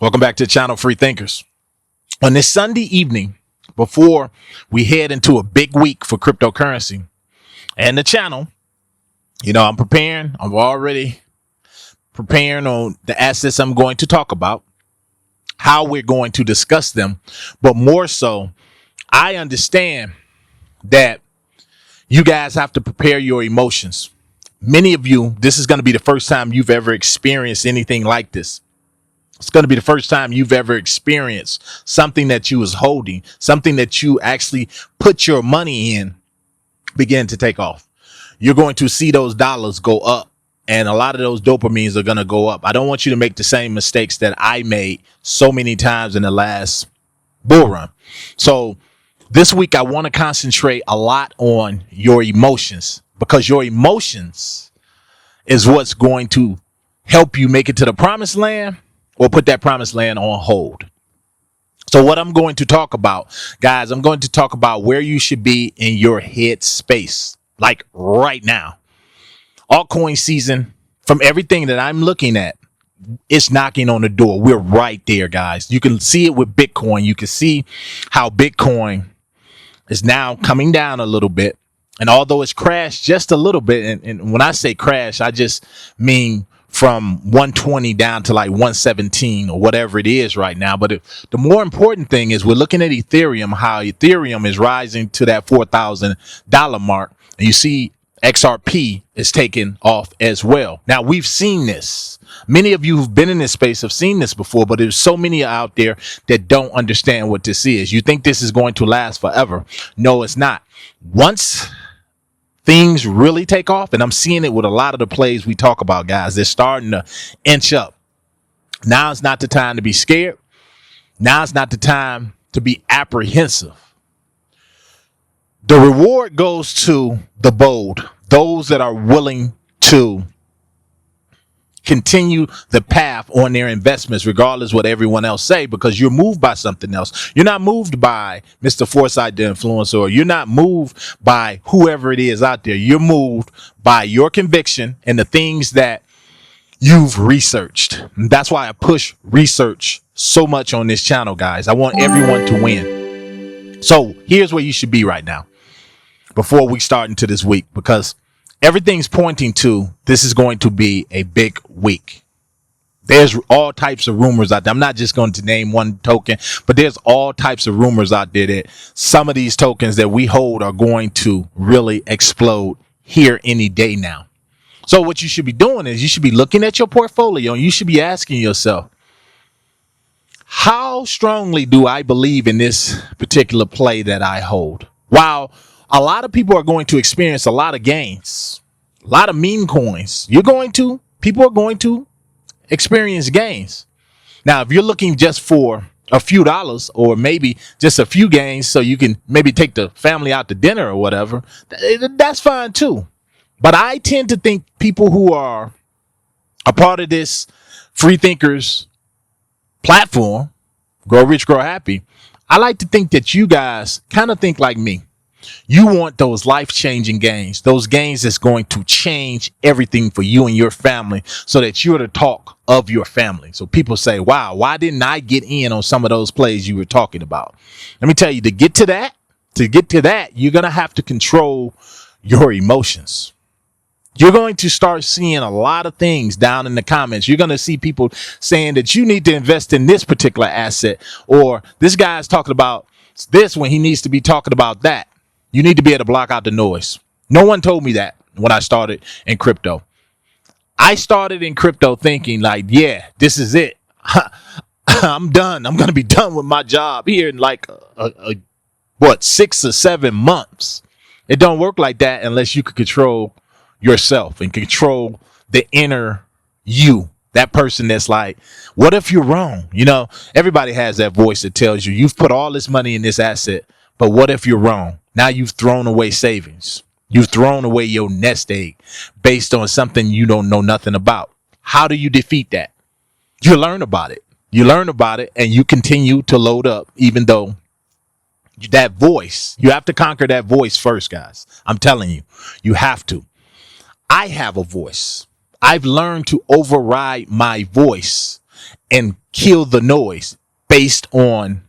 Welcome back to the channel, Free Thinkers. On this Sunday evening, before we head into a big week for cryptocurrency and the channel, I'm preparing. I'm already preparing on the assets I'm going to talk about, how we're going to discuss them. But more so, I understand that you guys have to prepare your emotions. Many of you, this is going to be the first time you've ever experienced anything like this. It's going to be the first time you've ever experienced something that you was holding, something that you actually put your money in, begin to take off. You're going to see those dollars go up, and a lot of those dopamines are going to go up. I don't want you to make the same mistakes that I made so many times in the last bull run. So this week, I want to concentrate a lot on your emotions, because your emotions is what's going to help you make it to the promised land or put that promised land on hold. So what I'm going to talk about, guys, I'm going to talk about where you should be in your head space, like right now. Altcoin season, from everything that I'm looking at, it's knocking on the door. We're right there, guys. You can see it with Bitcoin. You can see how Bitcoin is now coming down a little bit. And although it's crashed just a little bit, and when I say crash, I just mean from 120 down to like 117 or whatever it is right now. But the more important thing is we're looking at Ethereum, how Ethereum is rising to that $4,000 mark. And you see XRP is taking off as well. Now, we've seen this. Many of you who've been in this space have seen this before, but there's so many out there that don't understand what this is. You think this is going to last forever. No, it's not. Once things really take off, and I'm seeing it with a lot of the plays we talk about, guys, they're starting to inch up. Now is not the time to be scared. Now is not the time to be apprehensive. The reward goes to the bold, those that are willing to continue the path on their investments, regardless what everyone else say, because you're moved by something else. You're not moved by Mr. Forsyth, the influencer, or you're not moved by whoever it is out there. You're moved by your conviction and the things that you've researched. And that's why I push research so much on this channel, guys. I want everyone to win. So here's where you should be right now before we start into this week, because everything's pointing to this is going to be a big week. There's all types of rumors out there. I'm not just going to name one token, but there's all types of rumors out there that some of these tokens that we hold are going to really explode here any day now. So what you should be doing is you should be looking at your portfolio and you should be asking yourself, how strongly do I believe in this particular play that I hold? While a lot of people are going to experience a lot of gains, a lot of meme coins. People are going to experience gains. Now, if you're looking just for a few dollars or maybe just a few gains so you can maybe take the family out to dinner or whatever, that's fine too. But I tend to think people who are a part of this Free Thinkers platform, Grow Rich, Grow Happy, I like to think that you guys kind of think like me. You want those life-changing gains, those gains that's going to change everything for you and your family so that you're the talk of your family. So people say, wow, why didn't I get in on some of those plays you were talking about? Let me tell you, to get to that, you're going to have to control your emotions. You're going to start seeing a lot of things down in the comments. You're going to see people saying that you need to invest in this particular asset, or this guy's talking about this when he needs to be talking about that. You need to be able to block out the noise. No one told me that when I started in crypto. I started in crypto thinking like, yeah, this is it. I'm done. I'm going to be done with my job here in like, 6 or 7 months. It don't work like that unless you can control yourself and control the inner you. That person that's like, what if you're wrong? Everybody has that voice that tells you, you've put all this money in this asset, but what if you're wrong? Now you've thrown away savings. You've thrown away your nest egg based on something you don't know nothing about. How do you defeat that? You learn about it. And you continue to load up, even though that voice, you have to conquer that voice first, guys. I'm telling you, you have to. I have a voice. I've learned to override my voice and kill the noise based on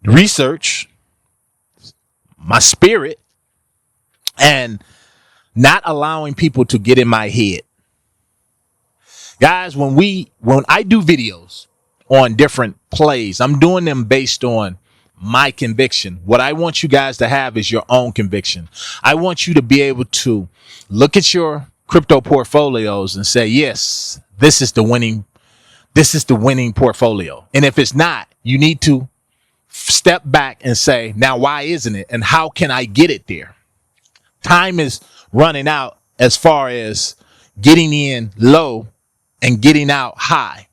research, my spirit, and not allowing people to get in my head. Guys, when I do videos on different plays, I'm doing them based on my conviction. What I want you guys to have is your own conviction. I want you to be able to look at your crypto portfolios and say, yes, this is the winning portfolio. And if it's not, you need to step back and say, now, why isn't it? And how can I get it there? Time is running out as far as getting in low and getting out high.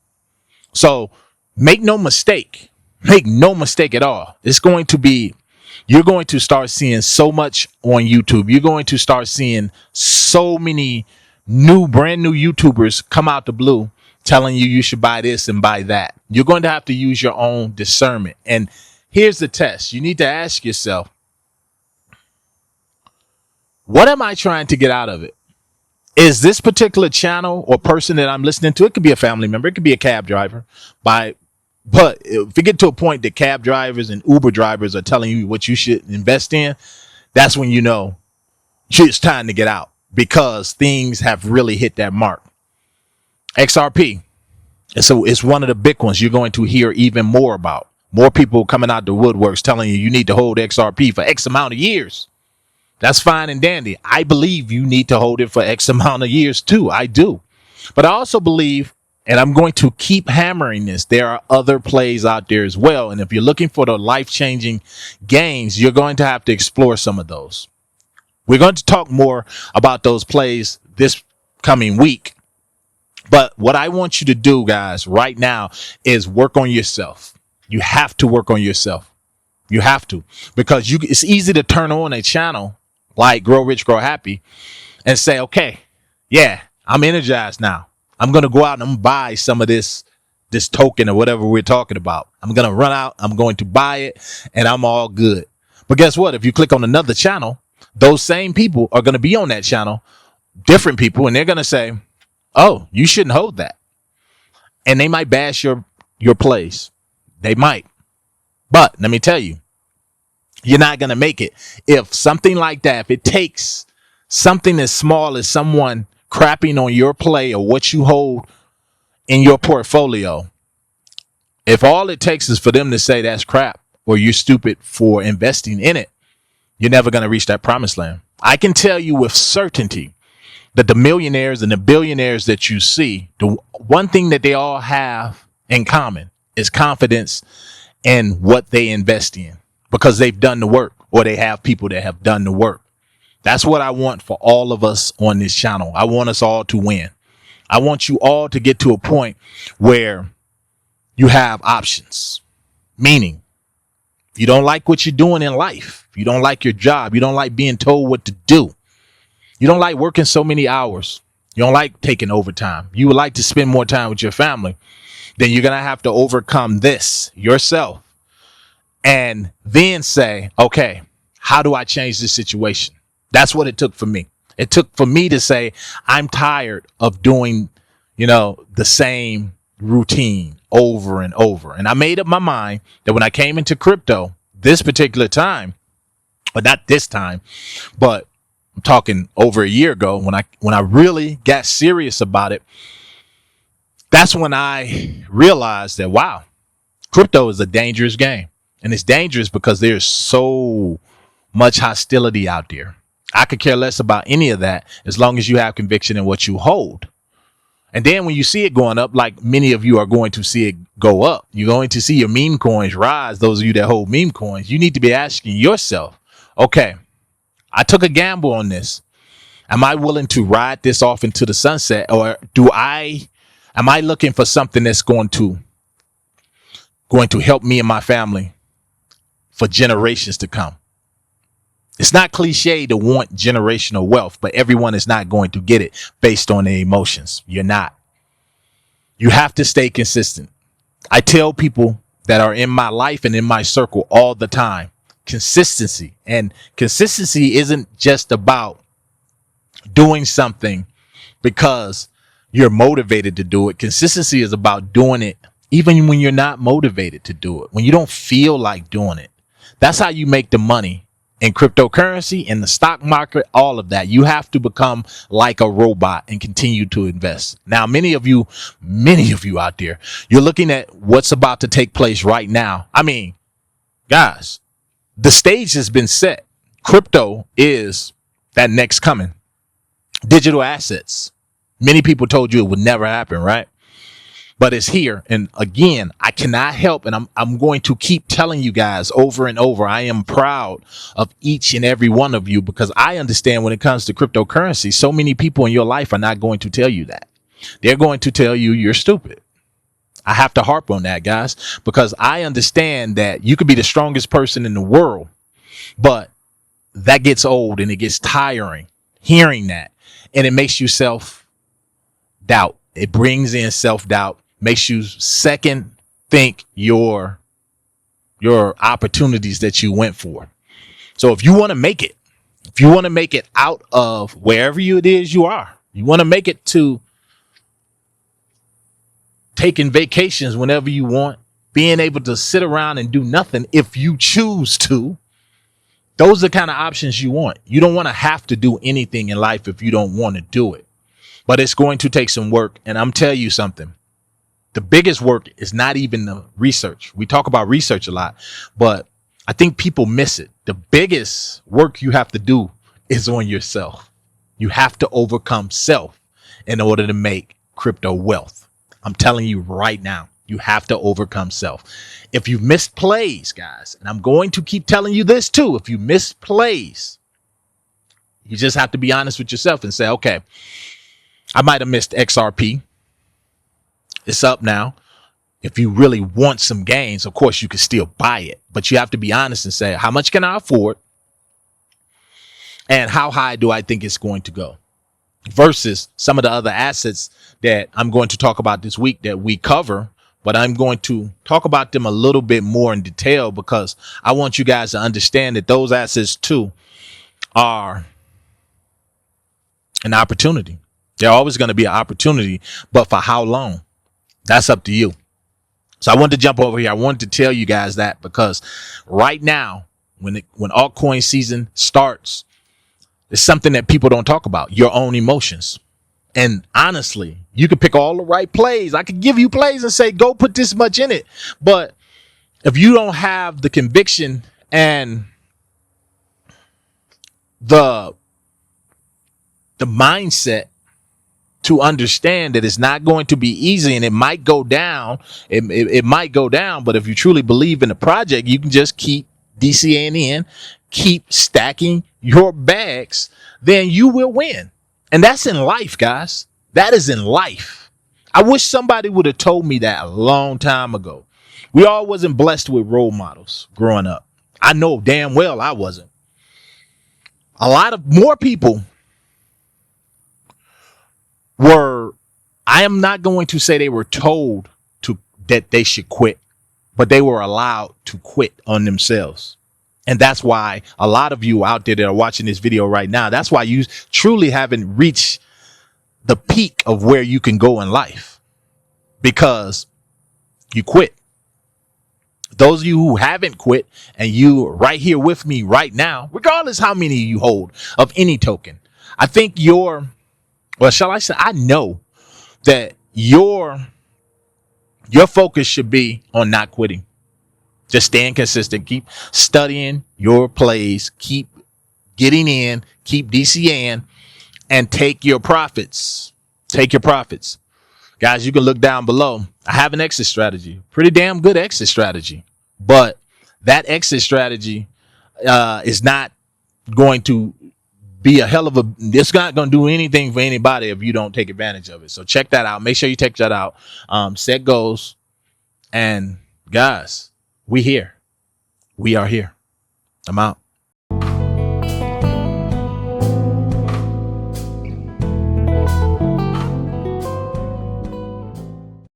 So make no mistake at all. You're going to start seeing so much on YouTube. You're going to start seeing so many brand new YouTubers come out the blue telling you should buy this and buy that. You're going to have to use your own discernment. And here's the test. You need to ask yourself, what am I trying to get out of it? Is this particular channel or person that I'm listening to, it could be a family member, it could be a cab driver, but if you get to a point that cab drivers and Uber drivers are telling you what you should invest in, that's when you know it's time to get out, because things have really hit that mark. XRP. So it's one of the big ones you're going to hear even more about. More people coming out the woodworks telling you need to hold XRP for X amount of years. That's fine and dandy. I believe you need to hold it for X amount of years too. I do. But I also believe, and I'm going to keep hammering this, there are other plays out there as well. And if you're looking for the life-changing gains, you're going to have to explore some of those. We're going to talk more about those plays this coming week. But what I want you to do, guys, right now is work on yourself. You have to work on yourself. You have to, because it's easy to turn on a channel like Grow Rich, Grow Happy and say, okay, yeah, I'm energized now. I'm going to go out and buy some of this token or whatever we're talking about. I'm going to run out. I'm going to buy it and I'm all good. But guess what? If you click on another channel, those same people are going to be on that channel, different people, and they're going to say, oh, you shouldn't hold that. And they might bash your plays. They might. But let me tell you, you're not going to make it. If something like that, if it takes something as small as someone crapping on your play or what you hold in your portfolio, if all it takes is for them to say that's crap or you're stupid for investing in it, you're never going to reach that promised land. I can tell you with certainty that the millionaires and the billionaires that you see, the one thing that they all have in common is confidence in what they invest in, because they've done the work, or they have people that have done the work. That's what I want for all of us on this channel. I want us all to win. I want you all to get to a point where you have options. Meaning, if you don't like what you're doing in life, if you don't like your job, you don't like being told what to do, you don't like working so many hours, you don't like taking overtime, you would like to spend more time with your family, then you're going to have to overcome this yourself. And then say, okay, how do I change this situation? That's what it took for me. It took for me to say, I'm tired of doing, the same routine over and over. And I made up my mind that when I came into crypto this particular time, or not this time, but I'm talking over a year ago, when I really got serious about it, that's when I realized that, wow, crypto is a dangerous game. And it's dangerous because there's so much hostility out there. I could care less about any of that as long as you have conviction in what you hold. And then when you see it going up, like many of you are going to see it go up, you're going to see your meme coins rise. Those of you that hold meme coins, you need to be asking yourself, okay, I took a gamble on this. Am I willing to ride this off into the sunset? Or am I looking for something that's going to help me and my family for generations to come? It's not cliche to want generational wealth, but everyone is not going to get it based on their emotions. You're not. You have to stay consistent. I tell people that are in my life and in my circle all the time, consistency. And consistency isn't just about doing something because you're motivated to do it. Consistency is about doing it even when you're not motivated to do it, when you don't feel like doing it. That's how you make the money in cryptocurrency, in the stock market, all of that. You have to become like a robot and continue to invest. Now, many of you out there, you're looking at what's about to take place right now. I mean, guys, the stage has been set. Crypto is that next coming. Digital assets. Many people told you it would never happen, right? But it's here. And again, I cannot help. And I'm going to keep telling you guys over and over. I am proud of each and every one of you, because I understand when it comes to cryptocurrency, so many people in your life are not going to tell you that. They're going to tell you you're stupid. I have to harp on that, guys, because I understand that you could be the strongest person in the world, but that gets old and it gets tiring hearing that. And it makes you self-doubt. It brings in self-doubt, makes you second think your opportunities that you went for. So if you want to make it, out of wherever it is you are, you want to make it to taking vacations whenever you want, being able to sit around and do nothing if you choose to, those are the kind of options you want. You don't want to have to do anything in life if you don't want to do it. But it's going to take some work. And I'm telling you something. The biggest work is not even the research. We talk about research a lot, but I think people miss it. The biggest work you have to do is on yourself. You have to overcome self in order to make crypto wealth. I'm telling you right now, you have to overcome self. If you missed plays, guys, and I'm going to keep telling you this too, if you miss plays, you just have to be honest with yourself and say, okay, I might have missed XRP. It's up now. If you really want some gains, of course, you can still buy it, but you have to be honest and say, how much can I afford? And how high do I think it's going to go? Versus some of the other assets that I'm going to talk about this week that we cover, but I'm going to talk about them a little bit more in detail because I want you guys to understand that those assets too are an opportunity. They're always going to be an opportunity, but for how long? That's up to you. So I wanted to jump over here. I wanted to tell you guys that because right now, when altcoin season starts, it's something that people don't talk about, your own emotions. And honestly, you could pick all the right plays. I could give you plays and say, go put this much in it. But if you don't have the conviction and the mindset to understand that it's not going to be easy and it might go down, it might go down. But if you truly believe in the project, you can just keep DCAing in, keep stacking your bags, then you will win. And that's in life, guys. That is in life. I wish somebody would have told me that a long time ago. We all wasn't blessed with role models growing up. I know damn well I wasn't. A lot of more people were, I am not going to say they were told that they should quit, but they were allowed to quit on themselves. And that's why a lot of you out there that are watching this video right now, that's why you truly haven't reached the peak of where you can go in life, because you quit. Those of you who haven't quit and you right here with me right now, regardless how many you hold of any token, I think I know that your focus should be on not quitting. Just staying consistent, keep studying your plays, keep getting in, keep DCAing, and take your profits. Take your profits. Guys, you can look down below. I have an exit strategy, pretty damn good exit strategy, but that exit strategy is not going to be it's not going to do anything for anybody if you don't take advantage of it. So check that out. Make sure you check that out. Set goals. And guys, we are here. I'm out.